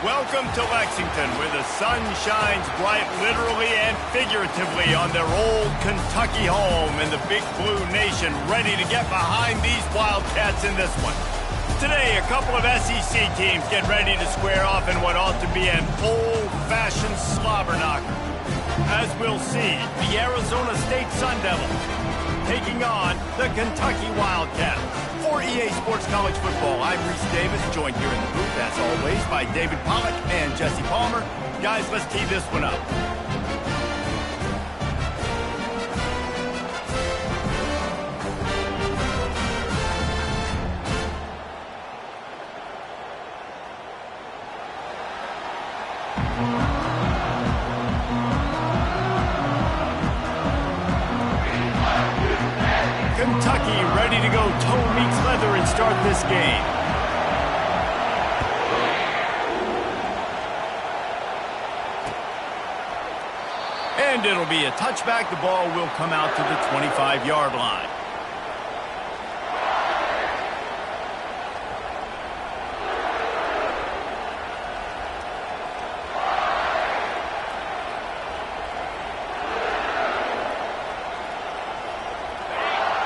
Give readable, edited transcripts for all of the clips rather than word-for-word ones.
Welcome to Lexington, where the sun shines bright literally and figuratively on their old Kentucky home, and the Big Blue Nation ready to get behind these Wildcats in this one. Today, a couple of SEC teams get ready to square off in what ought to be an old-fashioned slobber knocker. As we'll see, the Arizona State Sun Devils taking on the Kentucky Wildcats. For EA Sports College Football, I'm Reese Davis, joined here in the booth, as always, by David Pollack and Jesse Palmer. Guys, let's tee this one up. Kentucky ready to go toe meets leather and start this game. And it'll be a touchback. The ball will come out to the 25-yard line.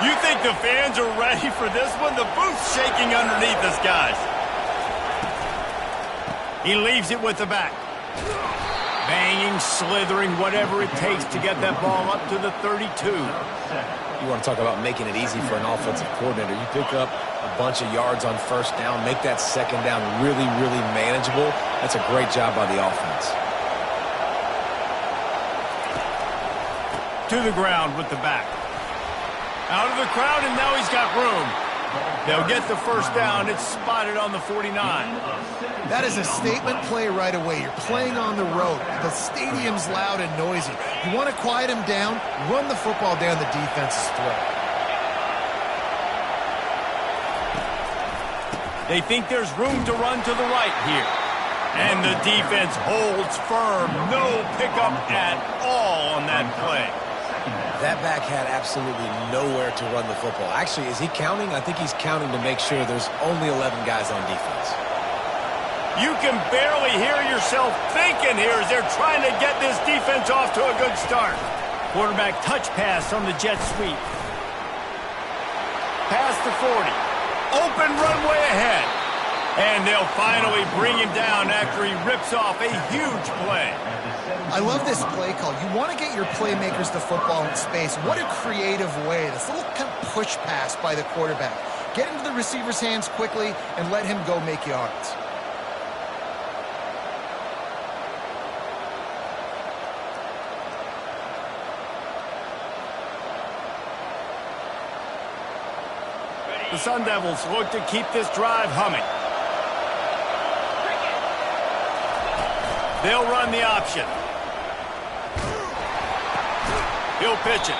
You think the fans are ready for this one? The booth's shaking underneath us, guys. He leaves it with the back. Banging, slithering, whatever it takes to get that ball up to the 32. You want to talk about making it easy for an offensive coordinator. You pick up a bunch of yards on first down, make that second down really, really manageable. That's a great job by the offense. To the ground with the back. Out of the crowd, and now he's got room. They'll get the first down. It's spotted on the 49. That is a statement play right away. You're playing on the road. The stadium's loud and noisy. You want to quiet him down, run the football down the defense's throat. They think there's room to run to the right here. And the defense holds firm. No pickup at all on that play. That back had absolutely nowhere to run the football. Actually, is he counting? I think he's counting to make sure there's only 11 guys on defense. You can barely hear yourself thinking here as they're trying to get this defense off to a good start. Quarterback touch pass on the jet sweep. Past the 40. Open runway ahead. And they'll finally bring him down after he rips off a huge play. I love this play call. You want to get your playmakers the football in space. What a creative way. This little kind of push pass by the quarterback. Get into the receiver's hands quickly and let him go make yards. The Sun Devils look to keep this drive humming. They'll run the option. He'll pitch it.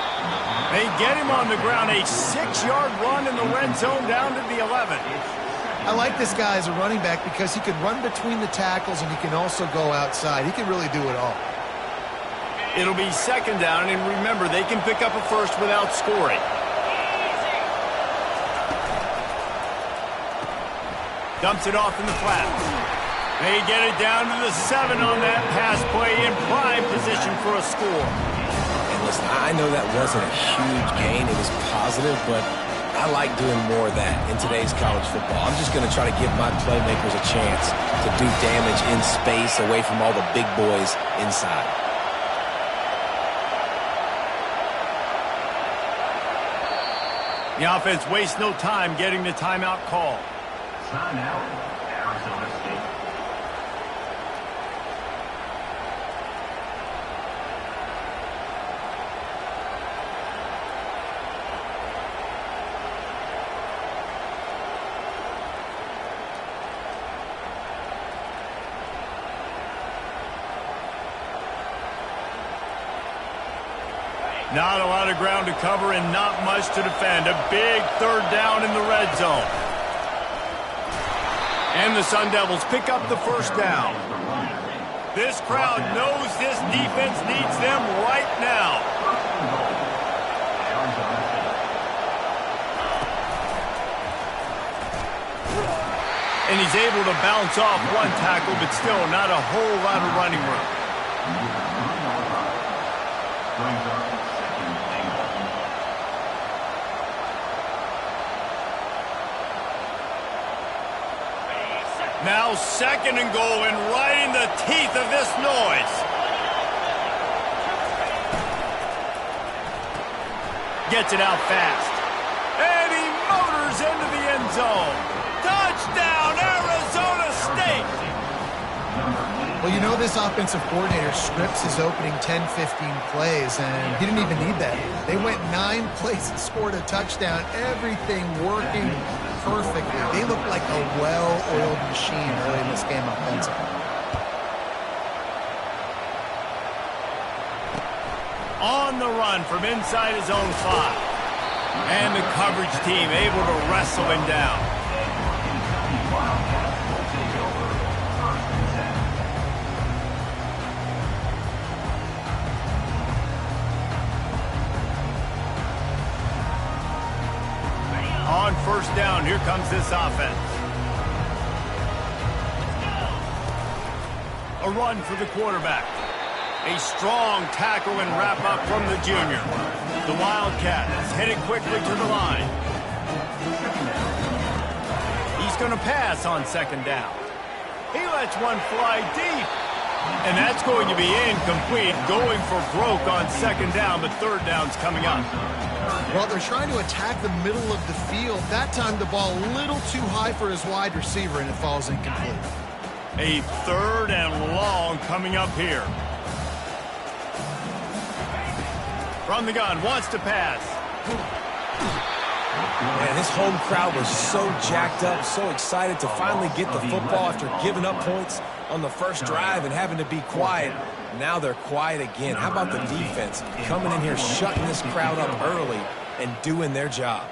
They get him on the ground. A 6-yard run in the red zone down to the 11. I like this guy as a running back because he can run between the tackles and he can also go outside. He can really do it all. It'll be second down, and remember, they can pick up a first without scoring. Dumps it off in the flat. They get it down to the 7 on that pass play in prime position for a score. And listen, I know that wasn't a huge gain. It was positive, but I like doing more of that in today's college football. I'm just going to try to give my playmakers a chance to do damage in space away from all the big boys inside. The offense wastes no time getting the timeout call. Timeout, Arizona State. Not a lot of ground to cover and not much to defend. A big third down in the red zone. And the Sun Devils pick up the first down. This crowd knows this defense needs them right now. And he's able to bounce off one tackle, but still not a whole lot of running room. Now 2nd and goal, and right in the teeth of this noise. Gets it out fast. And he motors into the end zone. Touchdown, Arizona State! Well, you know this offensive coordinator scripts his opening 10, 15 plays, and he didn't even need that. They went 9 plays and scored a touchdown. Everything working perfectly. They look like a well-oiled machine early in this game offensively. On the run from inside his own 5. And the coverage team able to wrestle him down. On 1st down, here comes this offense. A run for the quarterback. A strong tackle and wrap up from the junior. The Wildcat is headed quickly to the line. He's going to pass on 2nd down. He lets one fly deep. And that's going to be incomplete. Going for broke on 2nd down, but 3rd down's coming up. Well, they're trying to attack the middle of the field. That time the ball a little too high for his wide receiver, and it falls incomplete. A 3rd and long coming up here. From the gun, wants to pass. Man, this home crowd was so jacked up, so excited to finally get the football after giving up points on the first drive and having to be quiet. Now they're quiet again. How about the defense coming in here, shutting this crowd up early and doing their job?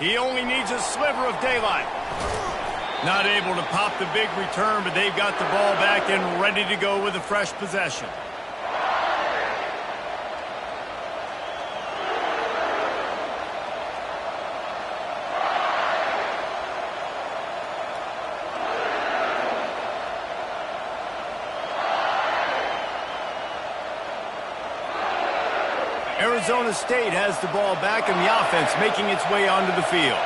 He only needs a sliver of daylight. Not able to pop the big return, but they've got the ball back and ready to go with a fresh possession. Arizona State has the ball back and the offense making its way onto the field.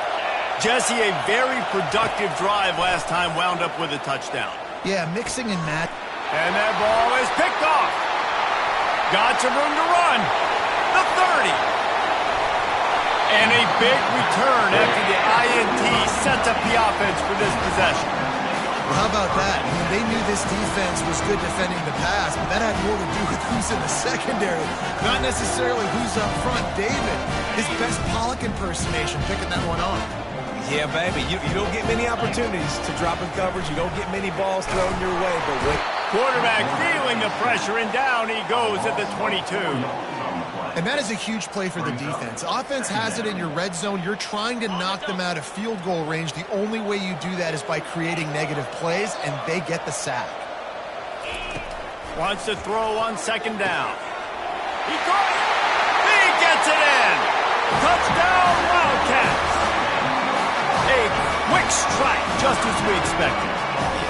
Jesse, a very productive drive last time wound up with a touchdown. Yeah, mixing and match. And that ball is picked off. Got some room to run. The 30. And a big return after the INT sets up the offense for this possession. Well, how about that? I mean, they knew this defense was good defending the pass, but that had more to do with who's in the secondary, not necessarily who's up front. David, his best Pollock impersonation, picking that one off. Yeah, baby, you don't get many opportunities to drop in coverage. You don't get many balls thrown your way, but wait. Quarterback feeling the pressure, and down he goes at the 22. And that is a huge play for the defense. Offense has it in your red zone. You're trying to knock them out of field goal range. The only way you do that is by creating negative plays, and they get the sack. Wants to throw on 2nd down. He caught it. He gets it in. Touchdown, Wildcats. A quick strike, just as we expected.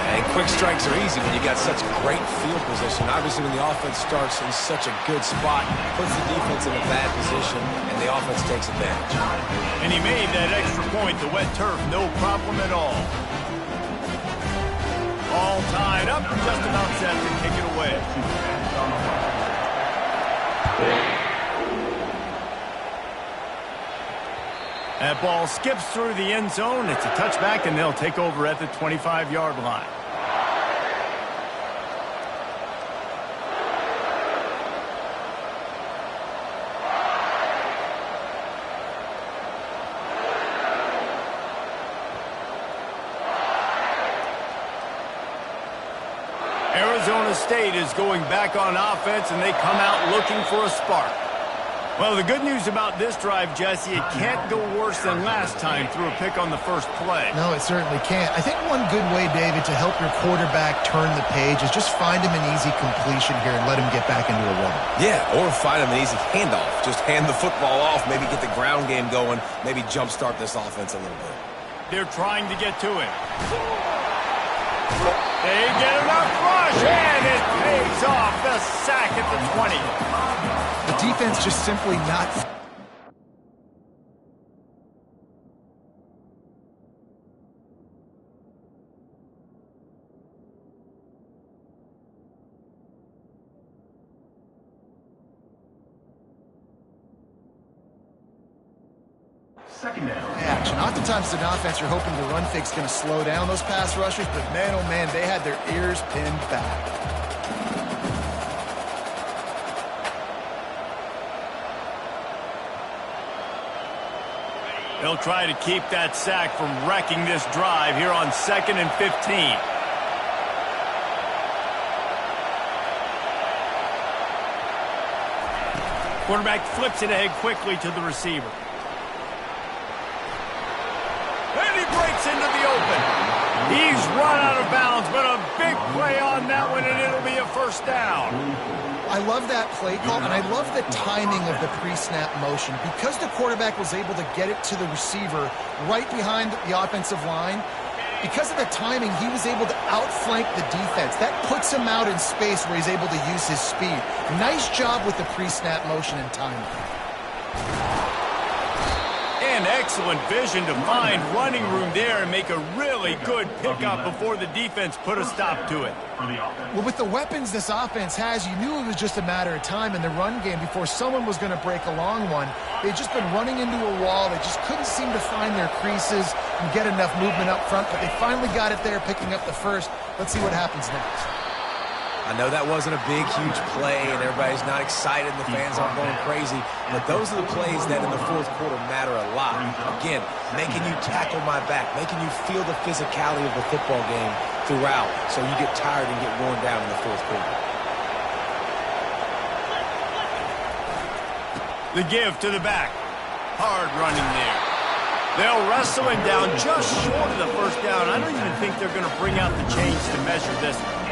And quick strikes are easy when you got such great field position. Obviously, when the offense starts in such a good spot, puts the defense in a bad position, and the offense takes advantage. And he made that extra point, the wet turf, no problem at all. All tied up, just about set to kick it away. That ball skips through the end zone. It's a touchback, and they'll take over at the 25-yard line. Arizona State is going back on offense, and they come out looking for a spark. Well, the good news about this drive, Jesse, it can't go worse than last time through a pick on the first play. No, it certainly can't. I think one good way, David, to help your quarterback turn the page is just find him an easy completion here and let him get back into a rhythm. Yeah, or find him an easy handoff. Just hand the football off, maybe get the ground game going, maybe jumpstart this offense a little bit. They're trying to get to it. They get enough rush, and it pays off. The sack at the 20. The defense just simply not... Second down. action. Oftentimes, an offense, you're hoping the run fake's going to slow down those pass rushers, but man, oh man, they had their ears pinned back. They'll try to keep that sack from wrecking this drive here on 2nd and 15. Quarterback flips it ahead quickly to the receiver. And he breaks into the open. He's run out of bounds, but a big play on that one, and it'll be a first down. I love that play call, and I love the timing of the pre-snap motion. Because the quarterback was able to get it to the receiver right behind the offensive line, because of the timing, he was able to outflank the defense. That puts him out in space where he's able to use his speed. Nice job with the pre-snap motion and timing. And excellent vision to find running room there and make a really good pickup before the defense put a stop to it. Well, with the weapons this offense has, you knew it was just a matter of time in the run game before someone was going to break a long one. They'd just been running into a wall. They just couldn't seem to find their creases and get enough movement up front, but they finally got it there, picking up the first. Let's see what happens next. I know that wasn't a big, huge play, and everybody's not excited, and the fans aren't going crazy, but those are the plays that in the fourth quarter matter a lot. Again, making you tackle my back, making you feel the physicality of the football game throughout, so you get tired and get worn down in the fourth quarter. The give to the back. Hard running there. They'll wrestle him down just short of the first down. I don't even think they're going to bring out the chains to measure this one.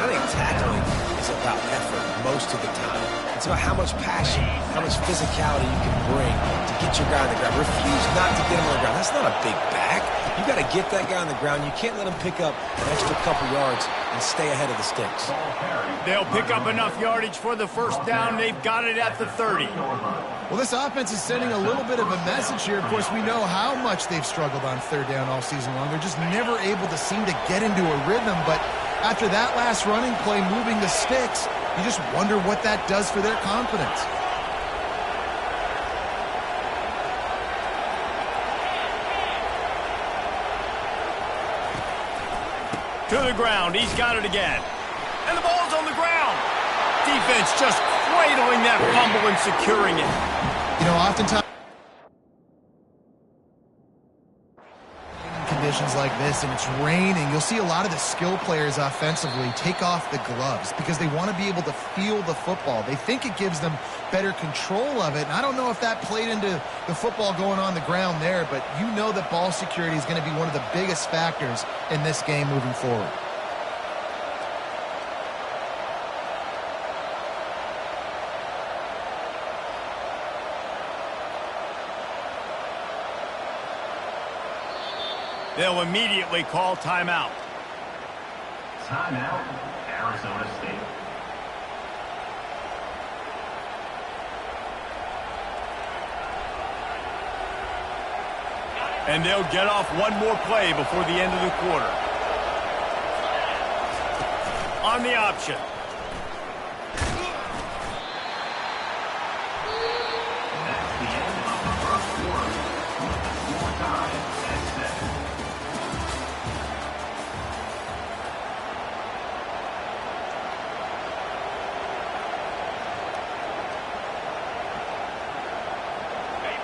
I think tackling is about effort most of the time. It's about how much passion, how much physicality you can bring to get your guy on the ground. Refuse not to get him on the ground. That's not a big back. You got to get that guy on the ground. You can't let him pick up an extra couple yards and stay ahead of the sticks. They'll pick up enough yardage for the first down. They've got it at the 30. Well, this offense is sending a little bit of a message here. Of course, we know how much they've struggled on third down all season long. They're just never able to seem to get into a rhythm, but after that last running play, moving the sticks, you just wonder what that does for their confidence. To the ground. He's got it again. And the ball's on the ground. Defense just cradling that fumble and securing it. You know, oftentimes conditions like this and it's raining, you'll see a lot of the skill players offensively take off the gloves because they want to be able to feel the football. They think it gives them better control of it. And I don't know if that played into the football going on the ground there, but you know that ball security is going to be one of the biggest factors in this game moving forward. They'll immediately call timeout. Timeout, Arizona State. And they'll get off one more play before the end of the quarter. On the option. That's the end of the first quarter. More time at 7.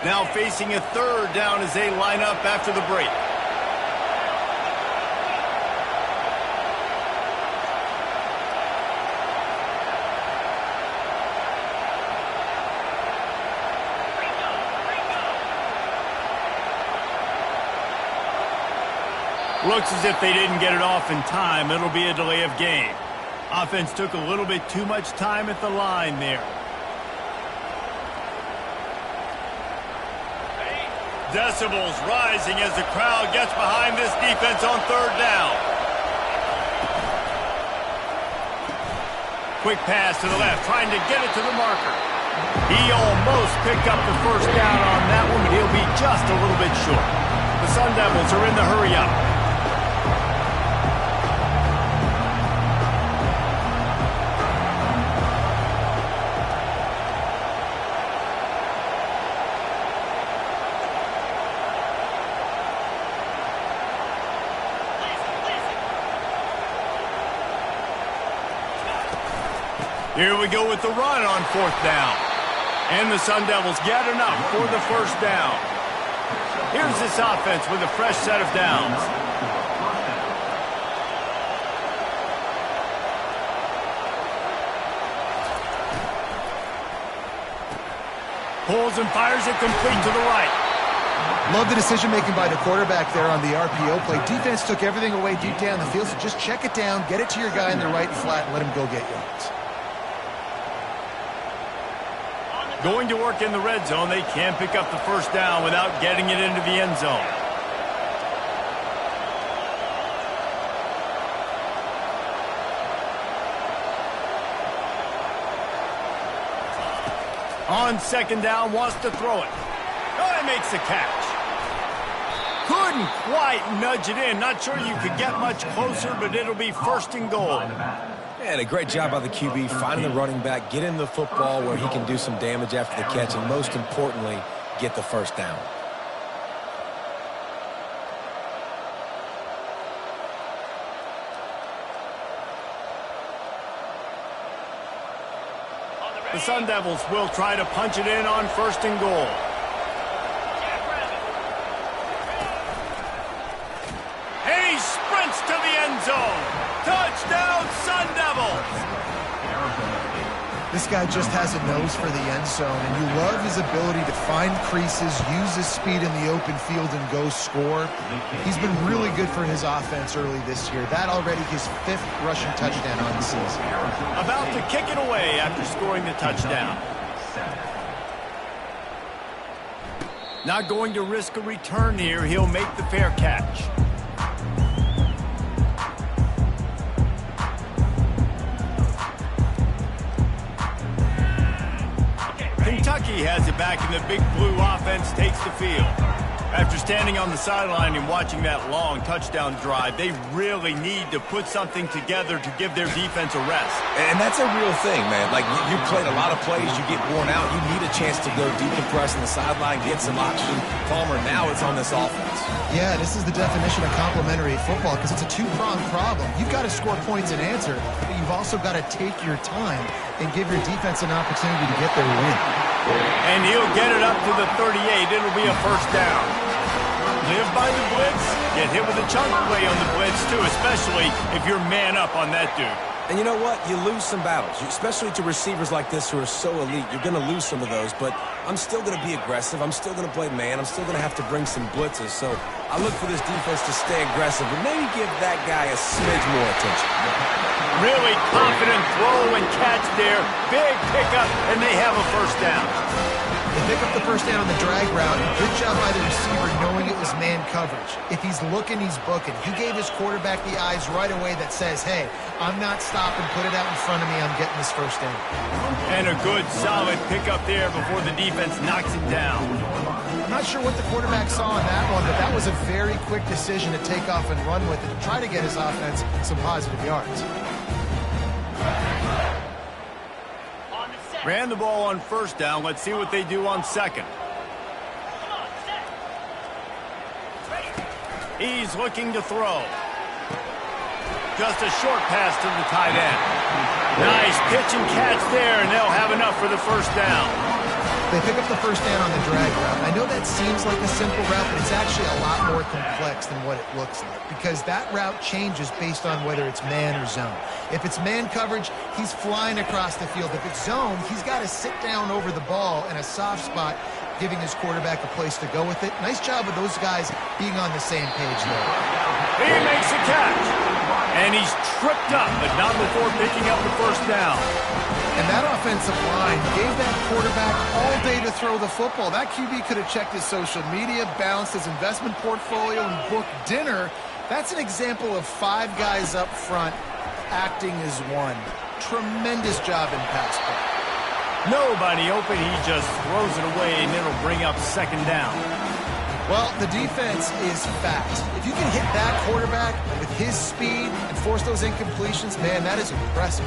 Now facing a third down as they line up after the break. Looks as if they didn't get it off in time. It'll be a delay of game. Offense took a little bit too much time at the line there. decibels rising as the crowd gets behind this defense on third down. Quick pass to the left, trying to get it to the marker. He almost picked up the first down on that one, but he'll be just a little bit short. The Sun Devils are in the hurry-up. Here we go with the run on fourth down. And the Sun Devils get enough for the first down. Here's this offense with a fresh set of downs. Pulls and fires it complete to the right. Love the decision-making by the quarterback there on the RPO play. Defense took everything away deep down the field, so just check it down, get it to your guy in the right flat, and let him go get yards. Going to work in the red zone, they can't pick up the first down without getting it into the end zone. On second down, wants to throw it. Oh, he makes the catch. Couldn't quite nudge it in. Not sure you could get much closer, but it'll be first and goal. And a great job by the QB, finding the running back, get him the football where he can do some damage after the catch, and most importantly, get the first down. The Sun Devils will try to punch it in on first and goal. And he sprints to the end zone. Touchdown, Sun Devils! This guy just has a nose for the end zone, and you love his ability to find creases, use his speed in the open field, and go score. He's been really good for his offense early this year. That already his 5th rushing touchdown on the season. About to kick it away after scoring the touchdown. Not going to risk a return here. He'll make the fair catch. Kentucky has it back, and the Big Blue offense takes the field. After standing on the sideline and watching that long touchdown drive, they really need to put something together to give their defense a rest. And that's a real thing, man. Like, you played a lot of plays, you get worn out, you need a chance to go decompress on the sideline, get some oxygen. Palmer, now it's on this offense. Yeah, this is the definition of complementary football, because it's a two-pronged problem. You've got to score points and answer, but you've also got to take your time and give your defense an opportunity to get their win. And he'll get it up to the 38. It'll be a first down. Live by the blitz. Get hit with a chunk play on the blitz, too, especially if you're man up on that dude. And you know what? You lose some battles, especially to receivers like this who are so elite. You're going to lose some of those, but I'm still going to be aggressive. I'm still going to play man. I'm still going to have to bring some blitzes. So I look for this defense to stay aggressive, but maybe give that guy a smidge more attention. Really confident throw and catch there. Big pickup, and they have a first down. They pick up the first down on the drag route. Good job by the receiver knowing it was man coverage. If he's looking, he's booking. He gave his quarterback the eyes right away that says, hey, I'm not stopping. Put it out in front of me. I'm getting this first down. And a good, solid pickup there before the defense knocks him down. I'm not sure what the quarterback saw in that one, but that was a very quick decision to take off and run with it to try to get his offense some positive yards. Ran the ball on first down. Let's see what they do on second. He's looking to throw. Just a short pass to the tight end. Nice pitch and catch there, and they'll have enough for the first down. They pick up the first down on the drag route. I know that seems like a simple route, but it's actually a lot more complex than what it looks like, because that route changes based on whether it's man or zone. If it's man coverage, he's flying across the field. If it's zone, he's got to sit down over the ball in a soft spot, giving his quarterback a place to go with it. Nice job of those guys being on the same page there. He makes a catch. And he's tripped up, but not before picking up the first down. And that offensive line gave that quarterback all day to throw the football. That QB could have checked his social media, balanced his investment portfolio, and booked dinner. That's an example of 5 guys up front acting as one. Tremendous job in pass play. Nobody open, he just throws it away, and it'll bring up second down. Well, the defense is fast. If you can hit that quarterback with his speed and force those incompletions, man, that is impressive.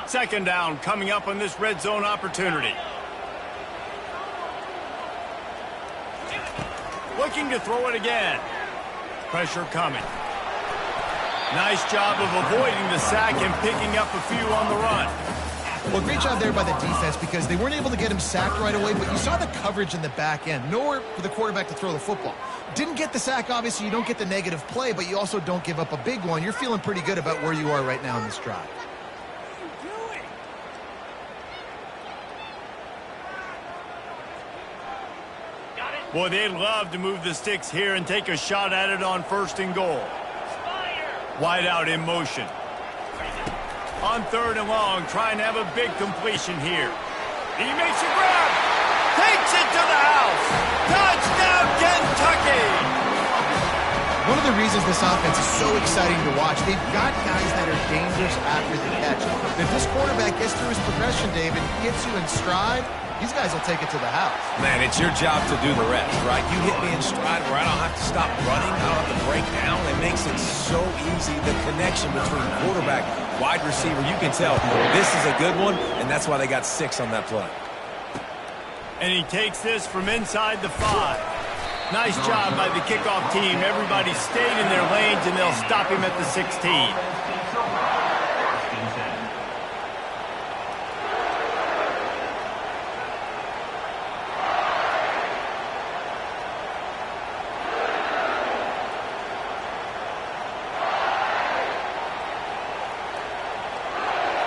Second down coming up on this red zone opportunity. Looking to throw it again. Pressure coming. Nice job of avoiding the sack and picking up a few on the run. Well, great job there by the defense because they weren't able to get him sacked right away, but you saw the coverage in the back end. Nowhere for the quarterback to throw the football. Didn't get the sack, obviously. You don't get the negative play, but you also don't give up a big one. You're feeling pretty good about where you are right now in this drive. Boy, they'd love to move the sticks here and take a shot at it on 1st and goal. Wide out in motion. On 3rd and long, trying to have a big completion here. He makes a grab. Takes it to the house. Touchdown, Kentucky! One of the reasons this offense is so exciting to watch, they've got guys that are dangerous after the catch. If this quarterback gets through his progression, David, gets you in stride, these guys will take it to the house. Man, it's your job to do the rest, right? You hit me in stride where I don't have to stop running. I don't have to break down. It makes it so easy. The connection between quarterback, wide receiver, you can tell this is a good one, and that's why they got 6 on that play. And he takes this from inside the 5. Nice job by the kickoff team. Everybody stayed in their lanes, and they'll stop him at the 16.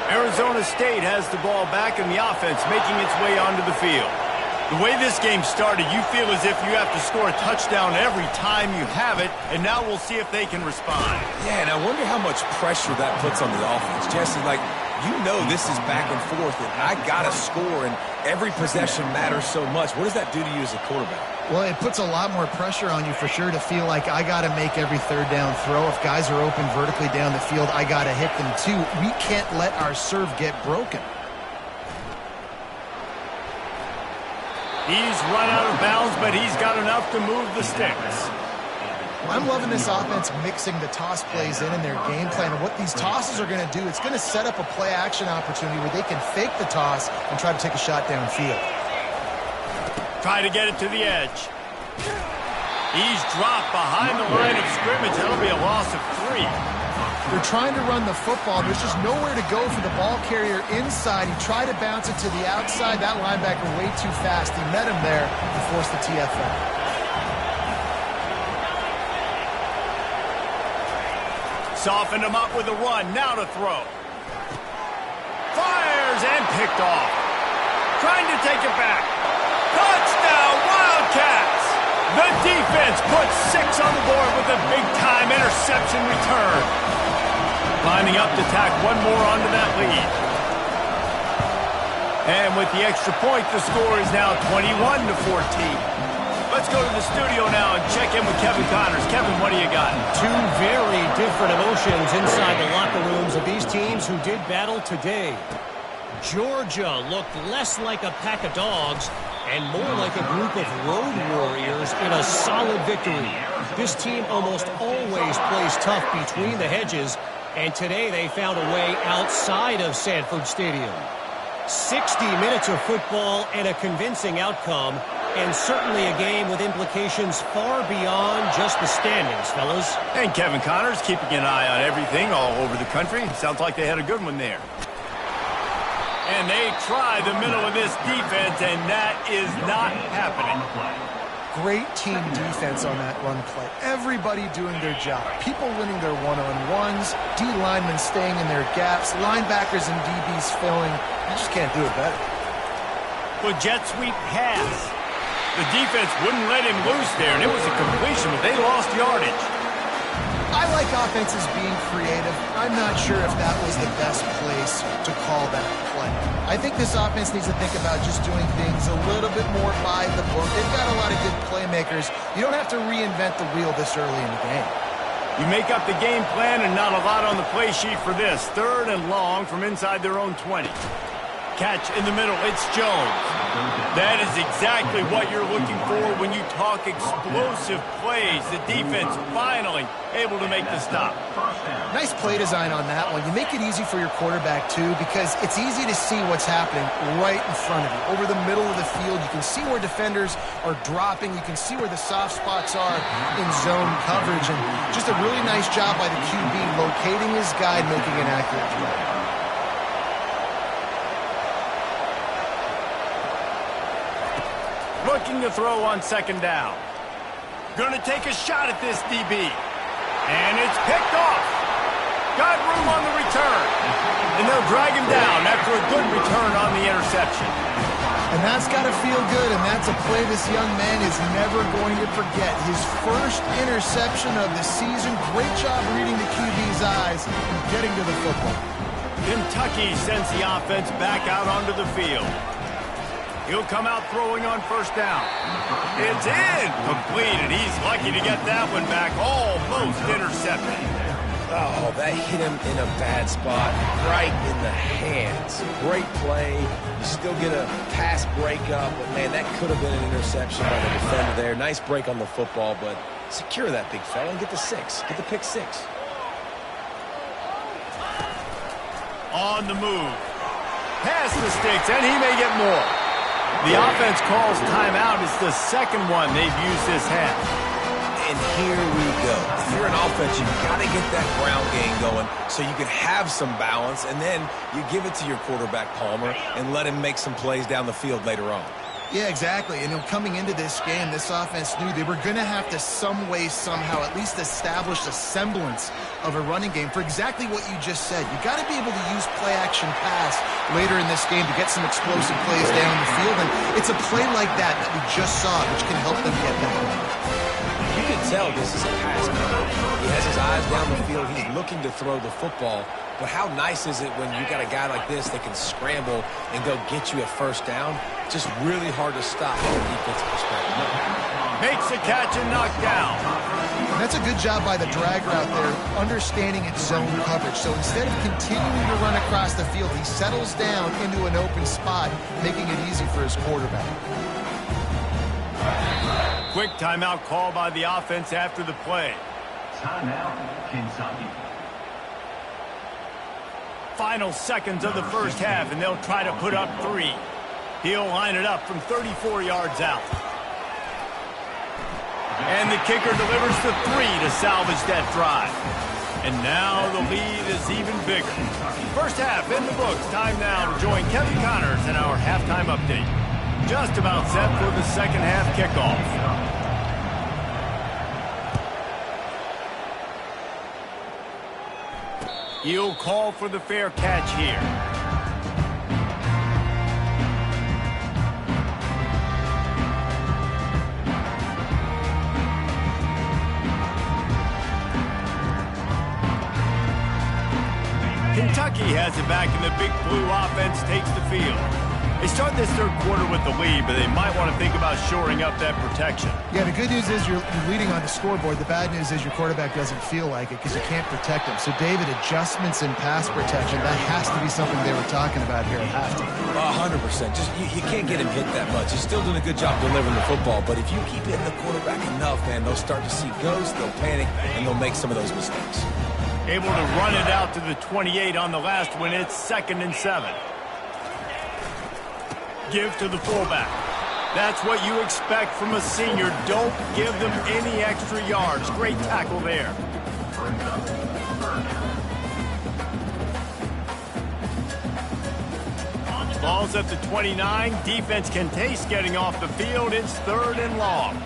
Arizona State has the ball back in the offense, making its way onto the field. The way this game started, you feel as if you have to score a touchdown every time you have it, and now we'll see if they can respond. Yeah, and I wonder how much pressure that puts on the offense. Jesse, like, you know this is back and forth, and I got to score, and every possession matters so much. What does that do to you as a quarterback? Well, it puts a lot more pressure on you for sure to feel like I got to make every 3rd down throw. If guys are open vertically down the field, I got to hit them too. We can't let our serve get broken. He's run out of bounds, but he's got enough to move the sticks. I'm loving this offense mixing the toss plays in their game plan. And what these tosses are going to do, it's going to set up a play-action opportunity where they can fake the toss and try to take a shot downfield. Try to get it to the edge. He's dropped behind the line of scrimmage. That'll be a loss of 3. They're trying to run the football. There's just nowhere to go for the ball carrier inside. He tried to bounce it to the outside. That linebacker way too fast. He met him there and forced the TFL. Softened him up with a run. Now to throw. Fires and picked off. Trying to take it back. Touchdown, Wildcats! The defense puts 6 on the board with a big-time interception return. Lining up to tack one more onto that lead. And with the extra point, the score is now 21-14. Let's go to the studio now and check in with Kevin Connors. Kevin, what do you got? 2 very different emotions inside the locker rooms of these teams who did battle today. Georgia looked less like a pack of dogs and more like a group of road warriors in a solid victory. This team almost always plays tough between the hedges, and today they found a way outside of Sanford Stadium. 60 minutes of football and a convincing outcome, and certainly a game with implications far beyond just the standings, fellas. And Kevin Connors keeping an eye on everything all over the country. Sounds like they had a good one there. And they try the middle of this defense, and that is not happening. great team defense on that run play. Everybody doing their job. People winning their one-on-ones, D linemen staying in their gaps, linebackers and DBs filling. You just can't do it better. Well, jet sweep pass. The defense wouldn't let him loose there, and it was a completion, but they lost yardage. I like offenses being creative. I'm not sure if that was the best place to call that play. I think this offense needs to think about just doing things a little bit more by the book. They've got a lot of good playmakers. You don't have to reinvent the wheel this early in the game. You make up the game plan and not a lot on the play sheet for this. 3rd and long from inside their own 20. Catch in the middle. It's Jones. That is exactly what you're looking for when you talk explosive plays. The defense finally able to make the stop. Nice play design on that one. You make it easy for your quarterback, too, because it's easy to see what's happening right in front of you. Over the middle of the field, you can see where defenders are dropping. You can see where the soft spots are in zone coverage. And just a really nice job by the QB locating his guy and making an accurate throw. Looking to throw on 2nd down. Gonna take a shot at this DB. And it's picked off. Got room on the return. And they'll drag him down after a good return on the interception. And that's got to feel good, and that's a play this young man is never going to forget. His first interception of the season. Great job reading the QB's eyes and getting to the football. Kentucky sends the offense back out onto the field. He'll come out throwing on 1st down. It's in. Completed. He's lucky to get that one back. Almost intercepted. Oh, that hit him in a bad spot, right in the hands. Great play. You still get a pass breakup, but, man, that could have been an interception by the defender there. Nice break on the football, but secure that big fella and get the 6. Get the pick 6. On the move. Pass the sticks, and he may get more. The offense calls timeout. It's the 2nd one they've used this half. And here we go. If you're an offense, you've got to get that ground game going so you can have some balance, and then you give it to your quarterback, Palmer, and let him make some plays down the field later on. Yeah, exactly. And coming into this game, this offense knew they were going to have to some way, somehow, at least establish a semblance of a running game for exactly what you just said. You got to be able to use play-action pass later in this game to get some explosive plays down the field. And it's a play like that we just saw, which can help them get that going. You can tell this is a pass man. He has his eyes down the field. He's looking to throw the football. But how nice is it when you got a guy like this that can scramble and go get you a 1st down? Just really hard to stop from a defensive perspective. Makes the catch and knocked down. And that's a good job by the drag route there, understanding its zone coverage. So instead of continuing to run across the field, he settles down into an open spot, making it easy for his quarterback. Quick timeout call by the offense after the play. Timeout, Kentucky. Final seconds of the 1st half, and they'll try to put up 3. He'll line it up from 34 yards out. And the kicker delivers the 3 to salvage that drive. And now the lead is even bigger. 1st half in the books. Time now to join Kevin Connors in our halftime update. Just about set for the 2nd half kickoff. He'll call for the fair catch here. Kentucky has it back, and the Big Blue offense takes the field. They start this 3rd quarter with the lead, but they might want to think about shoring up that protection. Yeah, the good news is you're leading on the scoreboard. The bad news is your quarterback doesn't feel like it because you can't protect him. So, David, adjustments in pass protection, that has to be something they were talking about here at halftime. 100%. Just you can't get him hit that much. He's still doing a good job delivering the football, but if you keep hitting the quarterback enough, man, they'll start to see ghosts, they'll panic, and they'll make some of those mistakes. Able to run it out to the 28 on the last one. It's 2nd and 7. Give to the fullback. That's what you expect from a senior. Don't give them any extra yards. Great tackle there. Ball's at the 29. Defense can taste getting off the field. It's 3rd and long.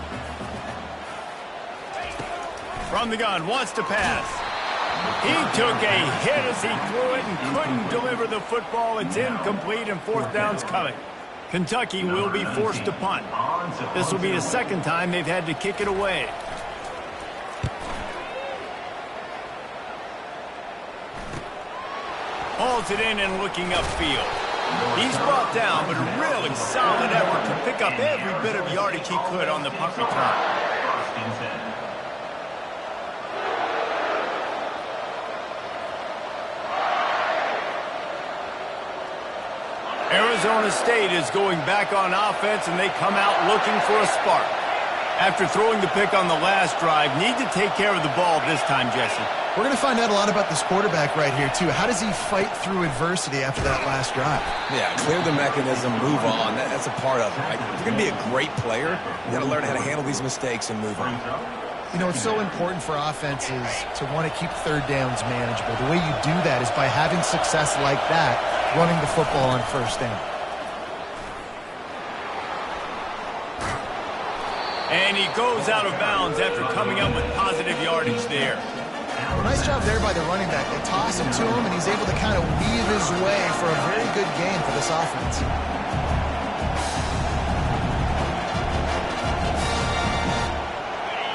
From the gun, wants to pass. He took a hit as he threw it and couldn't deliver the football. It's incomplete and fourth down's coming. Kentucky will be forced to punt. This will be the second time they've had to kick it away. Hauls it in and looking upfield. He's brought down, but a really solid effort to pick up every bit of yardage he could on the punt return. Arizona State is going back on offense, and they come out looking for a spark. After throwing the pick on the last drive, need to take care of the ball this time, Jesse. We're going to find out a lot about this quarterback right here, too. How does he fight through adversity after that last drive? Yeah, clear the mechanism, move on. That's a part of it, right? If you're going to be a great player, you got to learn how to handle these mistakes and move on. You know, it's so important for offenses to want to keep third downs manageable. The way you do that is by having success like that, running the football on first down. And he goes out of bounds after coming up with positive yardage there. Nice job there by the running back. They toss him to him, and he's able to kind of weave his way for a very good game for this offense.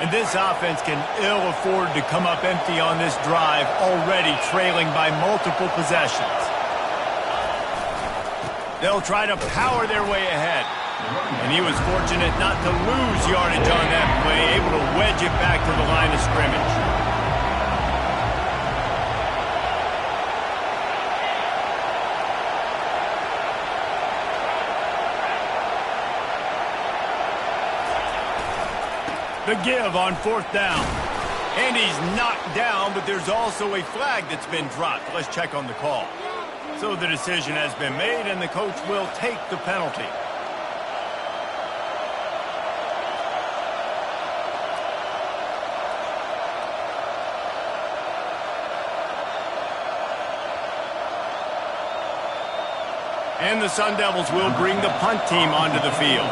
And this offense can ill afford to come up empty on this drive, already trailing by multiple possessions. They'll try to power their way ahead. And he was fortunate not to lose yardage on that play, able to wedge it back to the line of scrimmage. The give on fourth down. And he's knocked down, but there's also a flag that's been dropped. Let's check on the call. So the decision has been made, and the coach will take the penalty. And the Sun Devils will bring the punt team onto the field.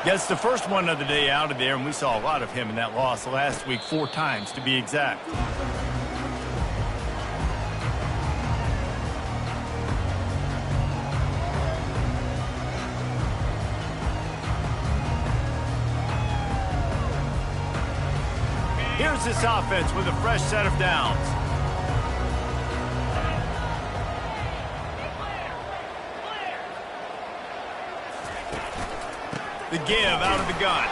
Gets the first one of the day out of there, and we saw a lot of him in that loss last week, 4 times to be exact. Here's this offense with a fresh set of downs. The give out of the gun.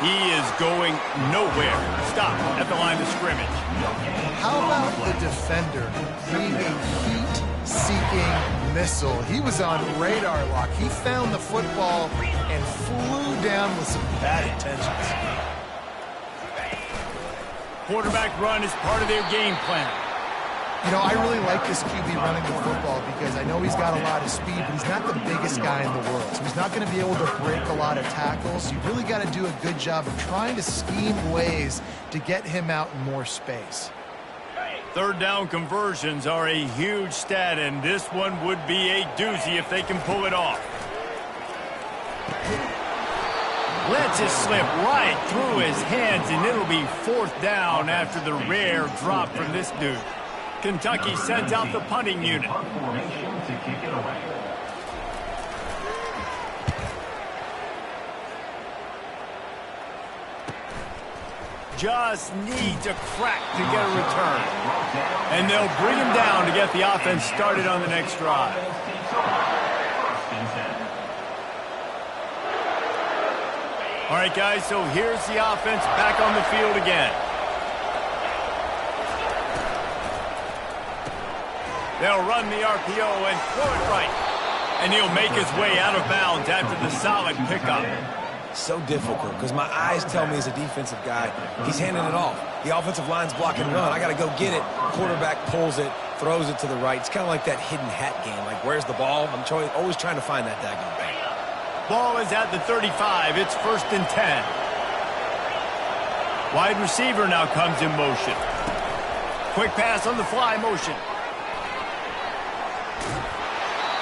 He is going nowhere. Stop at the line of scrimmage. How about the defender being a heat-seeking missile? He was on radar lock. He found the football and flew down with some bad intentions. Quarterback run is part of their game plan. You know, I really like this QB running the football because I know he's got a lot of speed, but he's not the biggest guy in the world. So he's not going to be able to break a lot of tackles. You really got to do a good job of trying to scheme ways to get him out in more space. Third down conversions are a huge stat, and this one would be a doozy if they can pull it off. Lets it slip right through his hands, and it'll be fourth down after the rare drop from this dude. Kentucky sends out the punting unit. Just needs a crack to get a return. And they'll bring him down to get the offense started on the next drive. All right, guys, so here's the offense back on the field again. They'll run the RPO and throw it right. And he'll make his way out of bounds after the solid pickup. So difficult because my eyes tell me as a defensive guy, he's handing it off. The offensive line's block and run. I got to go get it. Quarterback pulls it, throws it to the right. It's kind of like that hidden hat game. Like, where's the ball? I'm always trying to find that daggone thing. Ball is at the 35. It's 1st and 10. Wide receiver now comes in motion. Quick pass on the fly motion.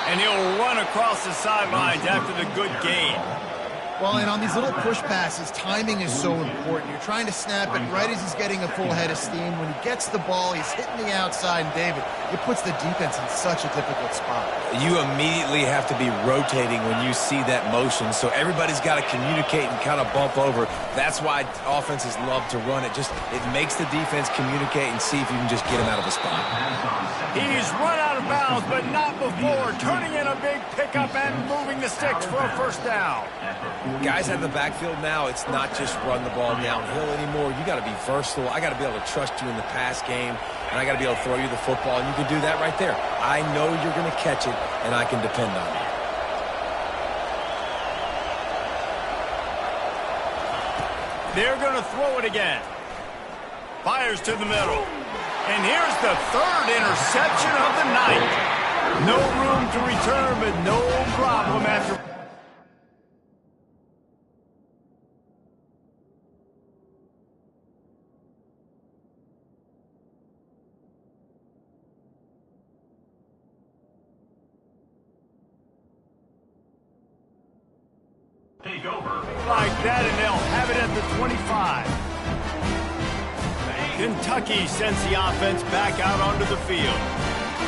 And he'll run across the sidelines after the good gain. Well, and on these little push passes, timing is so important. You're trying to snap it right as he's getting a full head of steam. When he gets the ball, he's hitting the outside, and David, it puts the defense in such a difficult spot. You immediately have to be rotating when you see that motion, so everybody's got to communicate and kind of bump over. That's why offenses love to run it. It makes the defense communicate and see if you can just get him out of a spot. He's run out of bounds, but not before turning in a big pickup and moving the sticks for a first down. Guys at the backfield now, it's not just run the ball downhill anymore. You got to be versatile. I got to be able to trust you in the pass game, and I got to be able to throw you the football, and you can do that right there. I know you're going to catch it, and I can depend on you. They're going to throw it again. Fires to the middle. And here's the third interception of the night. No room to return, but no problem after. Take over. Like that, and they'll have it at the 25. Kentucky sends the offense back out onto the field.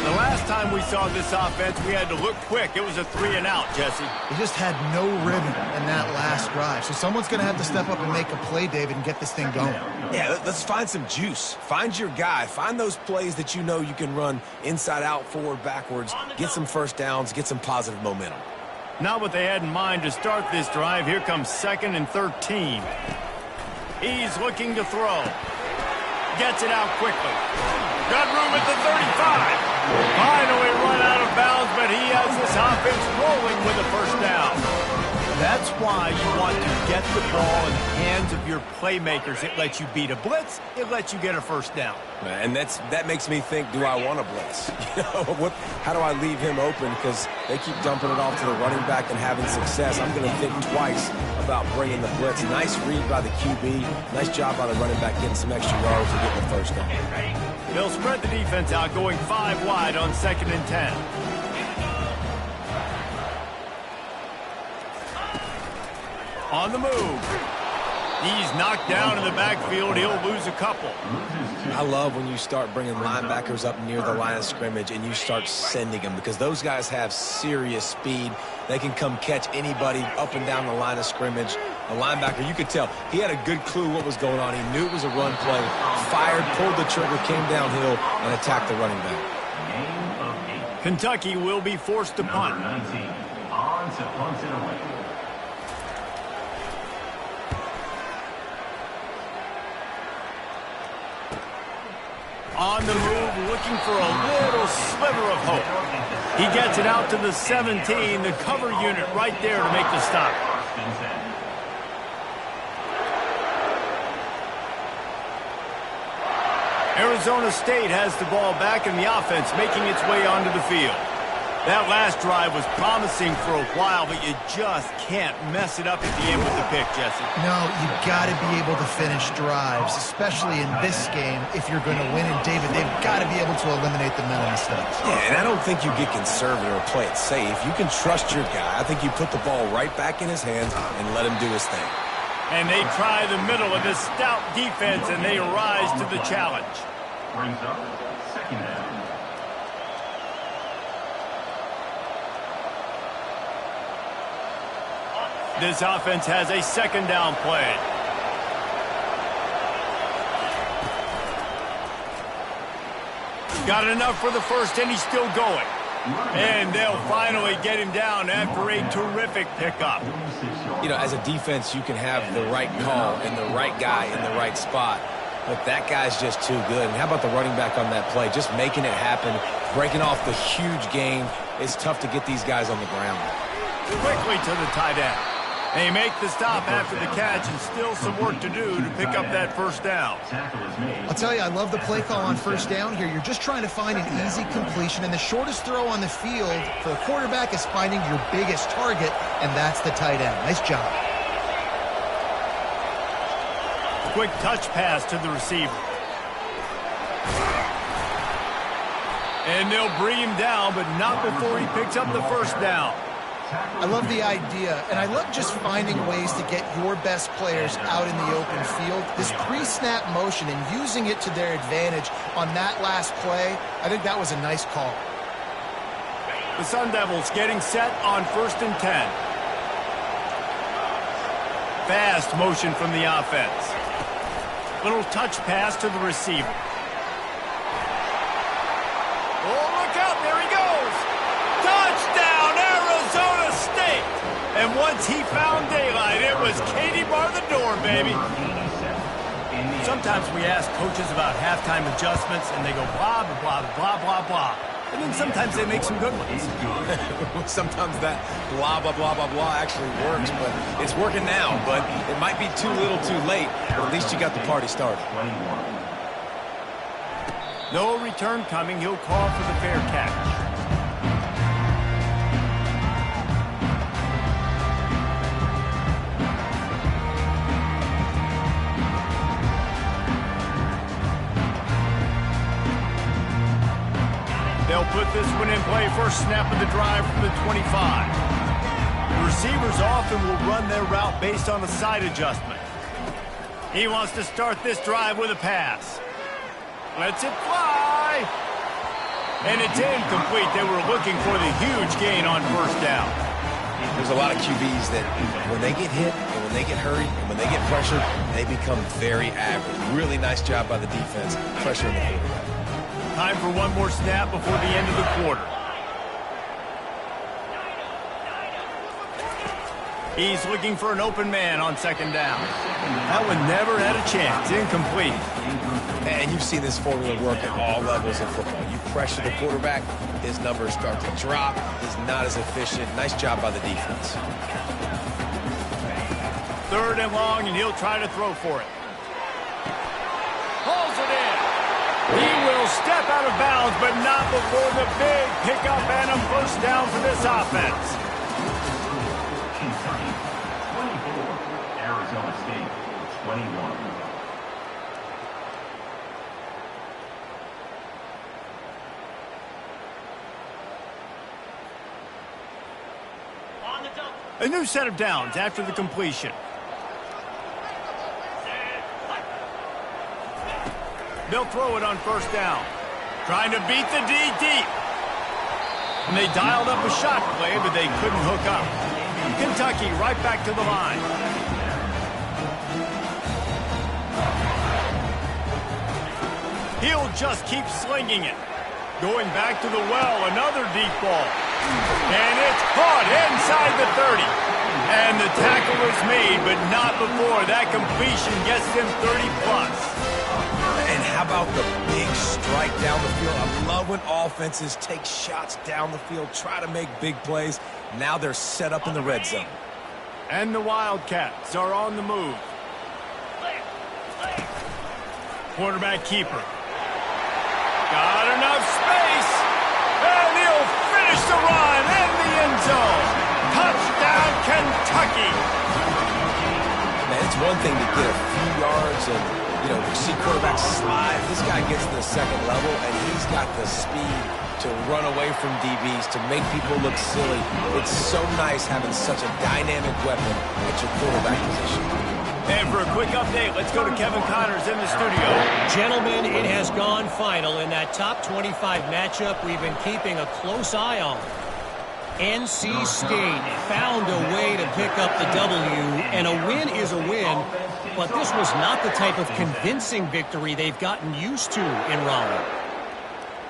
The last time we saw this offense, we had to look quick. It was a 3-and-out, Jesse. He just had no rhythm in that last drive. So someone's going to have to step up and make a play, David, and get this thing going. Yeah, let's find some juice. Find your guy. Find those plays that you know you can run inside out, forward, backwards. Get some first downs. Get some positive momentum. Not what they had in mind to start this drive. Here comes 2nd and 13. He's looking to throw. Gets it out quickly. Got room at the 35. Finally run out of bounds, but he has this offense rolling with a first down. That's why you want to get the ball in the hands of your playmakers. It lets you beat a blitz. It lets you get a first down. And that makes me think, do I want to blitz? How do I leave him open? Because they keep dumping it off to the running back and having success. I'm going to think twice about bringing the blitz. Nice read by the QB. Nice job by the running back getting some extra yards to get the first down. They'll spread the defense out, going 5 wide on 2nd and 10. On the move. He's knocked down in the backfield. He'll lose a couple. I love when you start bringing linebackers up near the line of scrimmage and you start sending them, because those guys have serious speed. They can come catch anybody up and down the line of scrimmage. The linebacker, you could tell, he had a good clue what was going on. He knew it was a run play, fired, pulled the trigger, came downhill, and attacked the running back. Kentucky will be forced to punt. 19. On to punt it away. On the move, looking for a little sliver of hope. He gets it out to the 17, the cover unit right there to make the stop. Arizona State has the ball back in the offense, making its way onto the field. That last drive was promising for a while, but you just can't mess it up at the end with the pick, Jesse. No, you've got to be able to finish drives, especially in this game. If you're going to win, and David, they've got to be able to eliminate the mental mistakes. Yeah, and I don't think you get conservative or play it safe. You can trust your guy. I think you put the ball right back in his hands and let him do his thing. And they try the middle of this stout defense, and they rise to the challenge. Brings up 2nd down. This offense has a 2nd down play. Got enough for the first, and he's still going. And they'll finally get him down after a terrific pickup. You know, as a defense, you can have the right call and the right guy in the right spot. But that guy's just too good. And how about the running back on that play? Just making it happen, breaking off the huge gain. It's tough to get these guys on the ground. Quickly to the tight end. They make the stop after the catch, and still some work to do to pick up that first down. I'll tell you, I love the play call on first down here. You're just trying to find an easy completion, and the shortest throw on the field for the quarterback is finding your biggest target, and that's the tight end. Nice job. Quick touch pass to the receiver. And they'll bring him down, but not before he picks up the first down. I love the idea, and I love just finding ways to get your best players out in the open field. This pre-snap motion and using it to their advantage on that last play, I think that was a nice call. The Sun Devils getting set on 1st and 10. Fast motion from the offense. Little touch pass to the receiver. Oh, look out, there he goes. Touchdown, Arizona State. And once he found daylight, it was Katie bar the door, baby. Sometimes we ask coaches about halftime adjustments, and they go blah, blah, blah, blah, blah, blah. And then sometimes they make some good ones. Sometimes that blah, blah, blah, blah, blah actually works, but it's working now. But it might be too little too late, but at least you got the party started. No return coming. He'll call for the fair catch. They'll put this one in play. First snap of the drive from the 25. The receivers often will run their route based on a side adjustment. He wants to start this drive with a pass. Lets it fly. And it's incomplete. They were looking for the huge gain on first down. There's a lot of QBs that when they get hit and when they get hurried and when they get pressured, they become very average. Really nice job by the defense pressuring the quarterback. Time for one more snap before the end of the quarter. He's looking for an open man on 2nd down. That one never had a chance. Incomplete. And you've seen this formula work at all levels of football. You pressure the quarterback, his numbers start to drop. He's not as efficient. Nice job by the defense. 3rd and long, and he'll try to throw for it. Pulls it in. He will step out of bounds, but not before the big pickup and a first down for this offense. Kentucky, 24. Arizona State, 21. A new set of downs after the completion. They'll throw it on 1st down. Trying to beat the D deep. And they dialed up a shot play, but they couldn't hook up. Kentucky right back to the line. He'll just keep slinging it. Going back to the well, another deep ball. And it's caught inside the 30. And the tackle is made, but not before that completion gets them 30+. And how about the big strike down the field? I love when offenses take shots down the field, try to make big plays. Now they're set up in the red zone. And the Wildcats are on the move. Quarterback keeper. Got enough space. And he'll finish the run in the end zone. Touchdown, Kentucky. Man, it's one thing to get a few yards and, you see quarterbacks slide. This guy gets to the 2nd level, and he's got the speed to run away from DBs, to make people look silly. It's so nice having such a dynamic weapon at your quarterback position. And for a quick update, let's go to Kevin Connors in the studio. Gentlemen, it has gone final in that top 25 matchup we've been keeping a close eye on. NC State found a way to pick up the W, and a win is a win, but this was not the type of convincing victory they've gotten used to in Raleigh.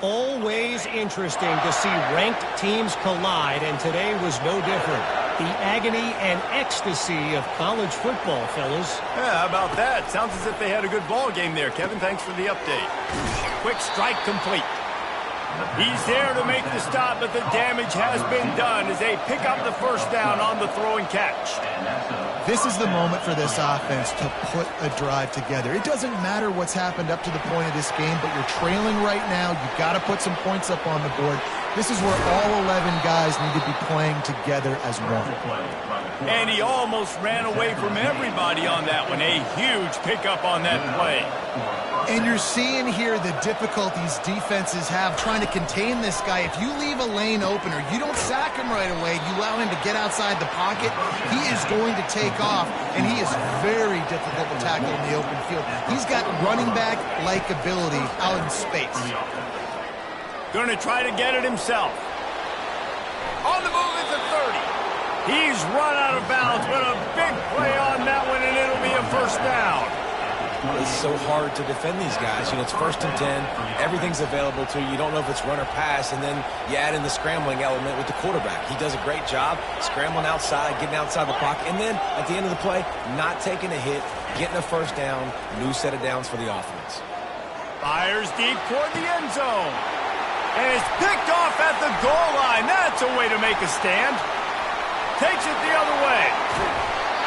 Always interesting to see ranked teams collide, and today was no different. The agony and ecstasy of college football, fellas. Yeah, how about that? Sounds as if they had a good ball game there. Kevin, thanks for the update. Quick strike complete. He's there to make the stop, but the damage has been done as they pick up the first down on the throw and catch. This is the moment for this offense to put a drive together. It doesn't matter what's happened up to the point of this game, but you're trailing right now. You've got to put some points up on the board. This is where all 11 guys need to be playing together as one. And he almost ran away from everybody on that one. A huge pickup on that play. And you're seeing here the difficulties defenses have trying to contain this guy. If you leave a lane open or you don't sack him right away, you allow him to get outside the pocket, he is going to take off, and he is very difficult to tackle in the open field. He's got running back-like ability out in space. Going to try to get it himself. On the move at the 30. He's run out of bounds, but a big play on that one, and it'll be a first down. It's so hard to defend these guys. You know, it's 1st and 10. Everything's available to you. You don't know if it's run or pass, and then you add in the scrambling element with the quarterback. He does a great job scrambling outside, getting outside the pocket, and then at the end of the play, not taking a hit, getting a first down, new set of downs for the offense. Fires deep toward the end zone. And it's picked off at the goal line. That's a way to make a stand. Takes it the other way.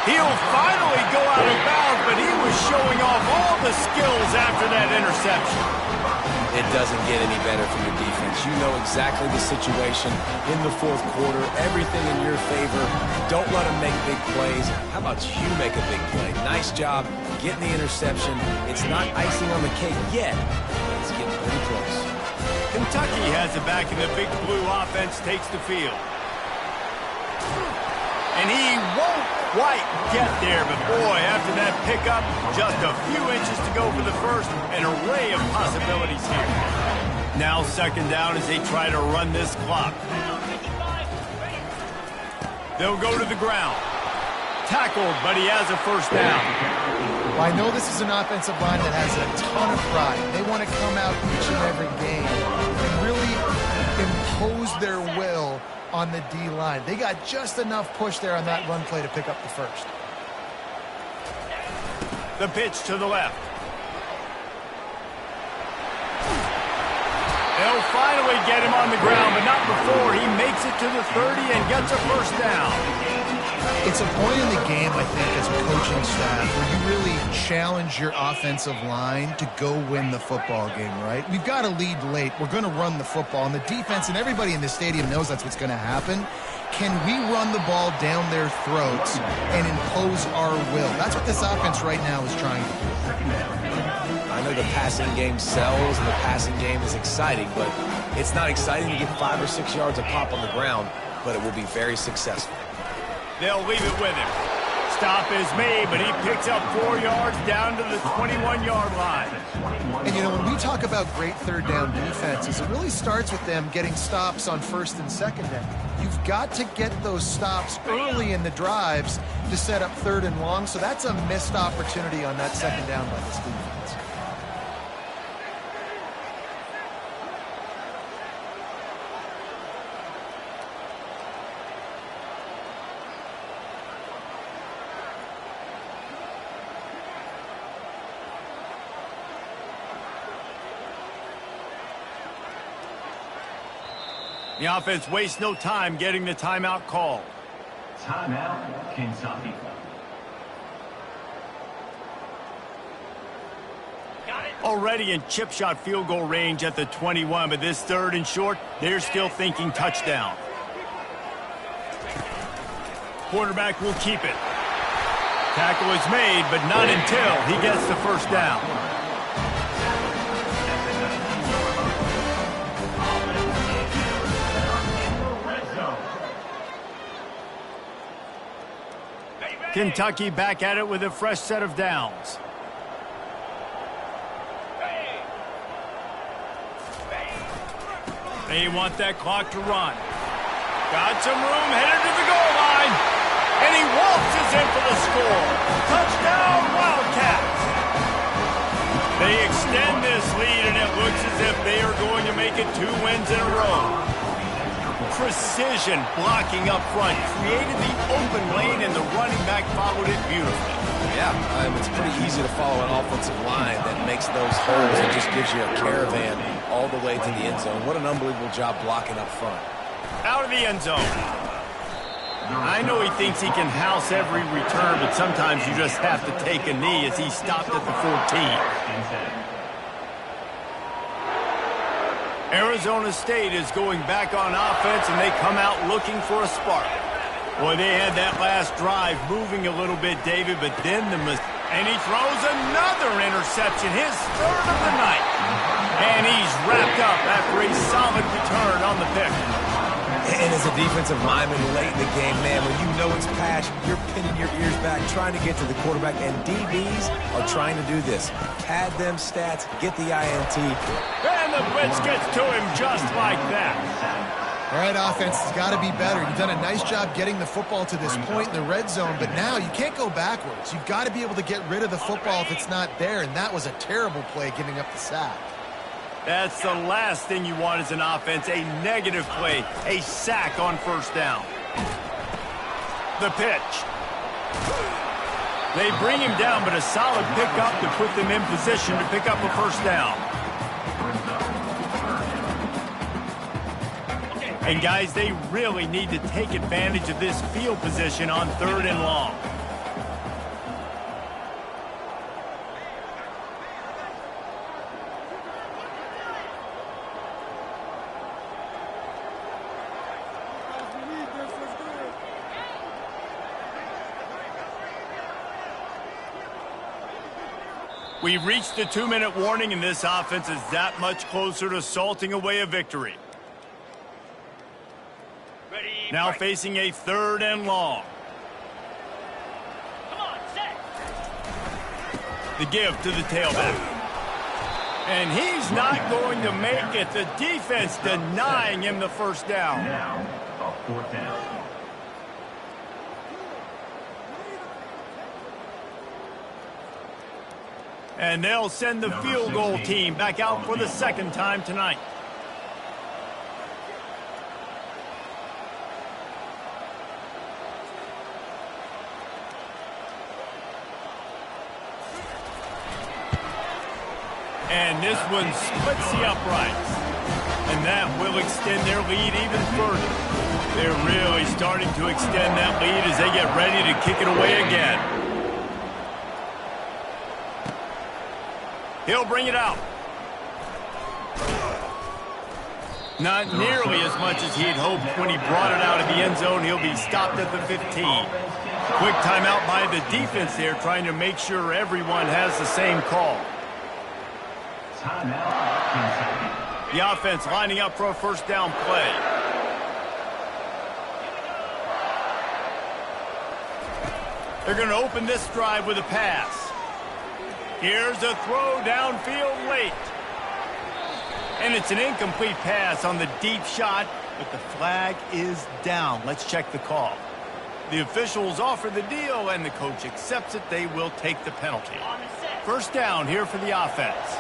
He'll finally go out of bounds, but he was showing off all the skills after that interception. It doesn't get any better from your defense. You know exactly the situation in the 4th quarter. Everything in your favor. Don't let them make big plays. How about you make a big play? Nice job getting the interception. It's not icing on the cake yet. It's getting pretty close. Kentucky has it back, and the Big Blue offense takes the field. And he won't quite get there, but boy, after that pickup, just a few inches to go for the first. An array of possibilities here. Now 2nd down as they try to run this clock. They'll go to the ground. Tackled, but he has a first down. Well, I know this is an offensive line that has a ton of pride. They want to come out each and every game and really impose their will on the D-line. They got just enough push there on that run play to pick up the first. The pitch to the left. They'll finally get him on the ground, but not before he makes it to the 30 and gets a first down. It's a point in the game, I think, as a coaching staff, where you really challenge your offensive line to go win the football game, right? We've got to lead late. We're going to run the football. And the defense and everybody in the stadium knows that's what's going to happen. Can we run the ball down their throats and impose our will? That's what this offense right now is trying to do. I know the passing game sells and the passing game is exciting, but it's not exciting to get 5 or 6 yards a pop on the ground, but it will be very successful. They'll leave it with him. Stop is made, but he picks up 4 yards down to the 21-yard line. And, you know, when we talk about great 3rd down defenses, it really starts with them getting stops on 1st and 2nd down. You've got to get those stops early in the drives to set up 3rd and long, so that's a missed opportunity on that 2nd down by this defense. The offense wastes no time getting the timeout called. Timeout, Kentucky. Already in chip shot field goal range at the 21, but this 3rd and short, they're still thinking touchdown. Quarterback will keep it. Tackle is made, but not until he gets the first down. Kentucky back at it with a fresh set of downs. They want that clock to run. Got some room, headed to the goal line. And he waltzes in for the score. Touchdown, Wildcats. They extend this lead, and it looks as if they are going to make it 2 wins in a row. Precision blocking up front, created the open lane, and the running back followed it beautifully. Yeah, it's pretty easy to follow an offensive line that makes those holes and just gives you a caravan all the way to the end zone. What an unbelievable job blocking up front. Out of the end zone. I know he thinks he can house every return, but sometimes you just have to take a knee as he stopped at the 14. Arizona State is going back on offense, and they come out looking for a spark. Boy, they had that last drive moving a little bit, David, but then And he throws another interception, his third of the night. And he's wrapped up after a solid return on the pick. And as a defensive lineman late in the game, man, when you know it's passion, you're pinning your ears back, trying to get to the quarterback, and DBs are trying to do this. Pad them stats, get the INT. And the blitz gets to him just like that. All right, offense has got to be better. You've done a nice job getting the football to this point in the red zone, but now you can't go backwards. You've got to be able to get rid of the football if it's not there, and that was a terrible play giving up the sack. That's the last thing you want as an offense, a negative play, a sack on first down. The pitch. They bring him down, but a solid pickup to put them in position to pick up a first down. And guys, they really need to take advantage of this field position on 3rd and long. We've reached the 2-minute warning, and this offense is that much closer to salting away a victory. Now facing a 3rd and long. Come on, set. The give to the tailback. And he's not going to make it. The defense denying him the first down. Now, a 4th down. And they'll send the field goal team back out for the 2nd time tonight. And this one splits the uprights. And that will extend their lead even further. They're really starting to extend that lead as they get ready to kick it away again. He'll bring it out. Not nearly as much as he'd hoped when he brought it out of the end zone. He'll be stopped at the 15. Quick timeout by the defense there, trying to make sure everyone has the same call. The offense lining up for a first down play. They're going to open this drive with a pass. Here's a throw downfield late. And it's an incomplete pass on the deep shot, but the flag is down. Let's check the call. The officials offer the deal, and the coach accepts it. They will take the penalty. First down here for the offense.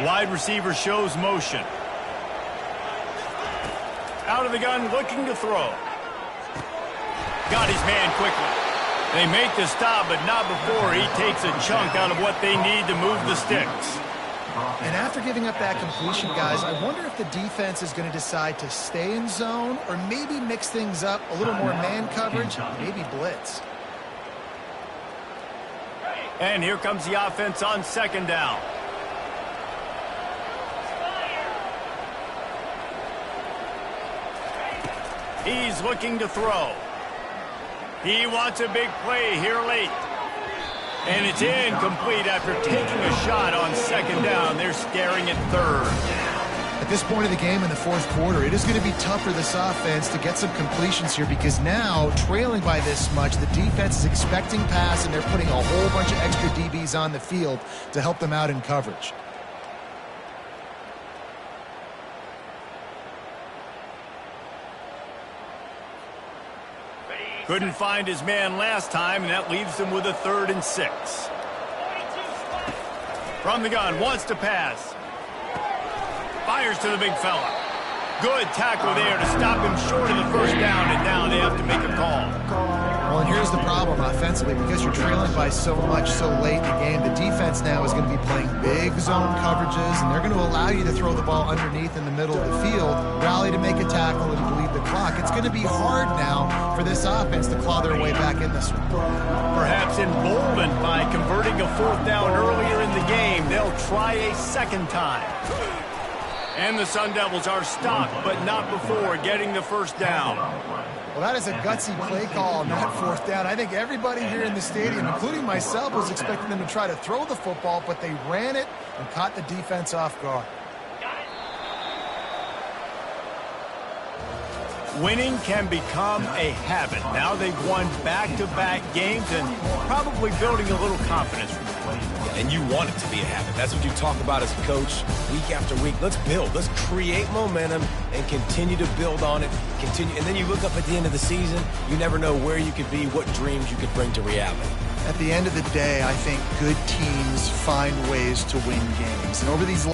Wide receiver shows motion. Out of the gun, looking to throw. Got his man quickly. They make the stop, but not before he takes a chunk out of what they need to move the sticks. And after giving up that completion, guys, I wonder if the defense is going to decide to stay in zone or maybe mix things up, a little more man coverage, maybe blitz. And here comes the offense on 2nd down. He's looking to throw. He wants a big play here late. And it's incomplete after taking a shot on 2nd down. They're staring at 3rd. At this point of the game in the 4th quarter, it is going to be tough for this offense to get some completions here because now, trailing by this much, the defense is expecting pass, and they're putting a whole bunch of extra DBs on the field to help them out in coverage. Couldn't find his man last time, and that leaves him with a 3rd and 6. From the gun, wants to pass. Fires to the big fella. Good tackle there to stop him short of the first down, and now they have to make a call. Well, and here's the problem offensively. Because you're trailing by so much so late in the game, the defense now is going to be playing big zone coverages, and they're going to allow you to throw the ball underneath in the middle of the field, rally to make a tackle, and bleed the clock. It's going to be hard now for this offense to claw their way back in this one. Perhaps emboldened by converting a 4th down earlier in the game, they'll try a 2nd time. And the Sun Devils are stopped, but not before getting the first down. Well, that is a gutsy play call, not fourth down. I think everybody here in the stadium, including myself, was expecting them to try to throw the football, but they ran it and caught the defense off guard. Winning can become a habit. Now they've won back-to-back games and probably building a little confidence from the play. And you want it to be a habit. That's what you talk about as a coach week after week. Let's build. Let's create momentum and continue to build on it. And then you look up at the end of the season, you never know where you could be, what dreams you could bring to reality. At the end of the day, I think good teams find ways to win games. And over these